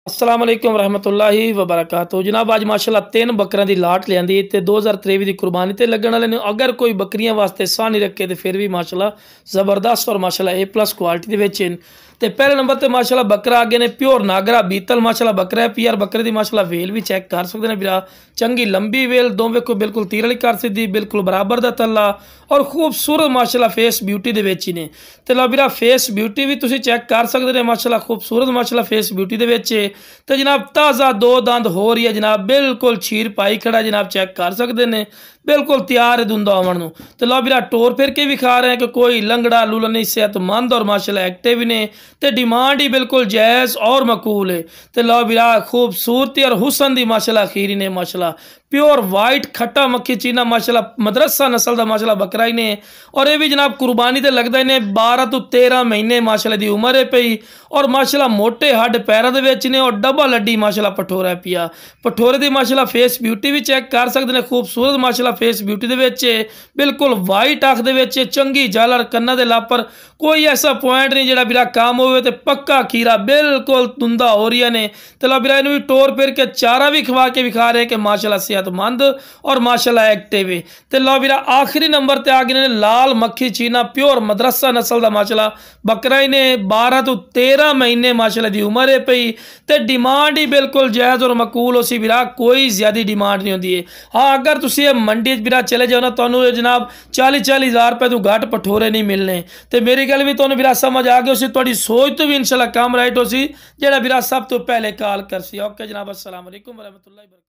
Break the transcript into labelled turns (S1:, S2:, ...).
S1: अस्सलाम वालेकुम रहमतुल्लाहि व बरकातहू। जनाब अज माशाल्लाह 3 बकरियां दी लाट लियांदी ते 2023 दी कुर्बानी ते लगन वाले ने। अगर कोई बकरियां वास्ते साह नहीं रखे तो फिर भी माशाल्लाह जबरदस्त और माशाल्लाह A+ क्वालिटी दे विच ते पहले नंबर ते माशाल्लाह बकरा आगे ने प्योर नागरा बीतल माशाल्लाह बकरा है। पीआर बकरे दी माशाल्लाह वेल भी चेक कर सकते हैं भरा, चंगी लंबी वेल दो वेखो बिल्कुल तीर वाली कर सीधी बिल्कुल बराबर दा तल्ला और खूबसूरत माशाल्लाह फेस ब्यूटी दे विच ने। ते लो भरा फेस ब्यूटी भी तुसीं चेक कर सकते हैं माशाल्लाह खूबसूरत माशाल्लाह फेस ब्यूटी दे विच ते जनाब ताज़ा 2 दंद हो रही है जनाब, बिल्कुल छीर पाई खड़ा जनाब, चेक कर सकते हैं बिल्कुल तैयार है दुंदा आवन नूं। ते लो भरा टोर फिर के विखा रहे हैं कि कोई लंगड़ा लूला नहीं, सेहतमंद और माशाल्लाह एक्टिव ने ते डिमांड ही बिल्कुल जायज़ और मकूल है। ते लो भरा खूबसूरती और हुसन दी माशाल्लाह खीरी ने माशाल्लाह प्योर वाइट खट्टा मक्खी चीना माशाल्लाह मदरसा नस्ल का माशाल्लाह बकरा ही ने। और ये भी जनाब कुर्बानी ते लगदा ने 12 तो 13 महीने माशाल्लाह दी उम्र है पई और माशाल्लाह मोटे हड्ड पैरों दे विच ने और डबल हड्डी माशाल्लाह पठोरा पिया। पठोरे दी माशाल्लाह फेस ब्यूटी भी चेक कर सकते हैं, खूबसूरत माशाल्लाह फेस ब्यूटी दे विच बिल्कुल वाइट अख दे विच चंगी झालर कन्ना दे लापर कोई ऐसा पॉइंट नहीं जिहड़ा बिरा काम होवे ते पक्का खीरा बिल्कुल दुंदा हो रही ने। ते लो बिरा इनू भी टोर फिर के चारा भी खवा के विखा रहे कि माशाल्लाह सेहतमंद और माशाल्लाह एक्टिव है। ते लो बिरा आखिरी नंबर ते आ गए ने लाल मक्खी चीना प्योर मदरसा नस्ल का माशाल्लाह बकरा ही ने। 12 तो 13 महीने माशाल्लाह दी उम्र है पई ते डिमांड ही बिल्कुल जायज़ और मकूल हो सी बिरा, कोई ज़्यादा डिमांड नहीं होती है। हाँ अगर तुम ये मंडी बिरा चले जाओ ना तो जनाब 40-40 हज़ार रुपए तो घट पठोरे नहीं मिलने। तो मेरी गल भी तुम्हें बिरा समझ आ गई, थोड़ी सोच तो भी इंशाल्लाह काम राइट हो सी जेड़ा बिरा सब तो पहले कॉल कर सी। ओके जनाब, अस्सलाम वालेकुम रहमतुल्लाहि।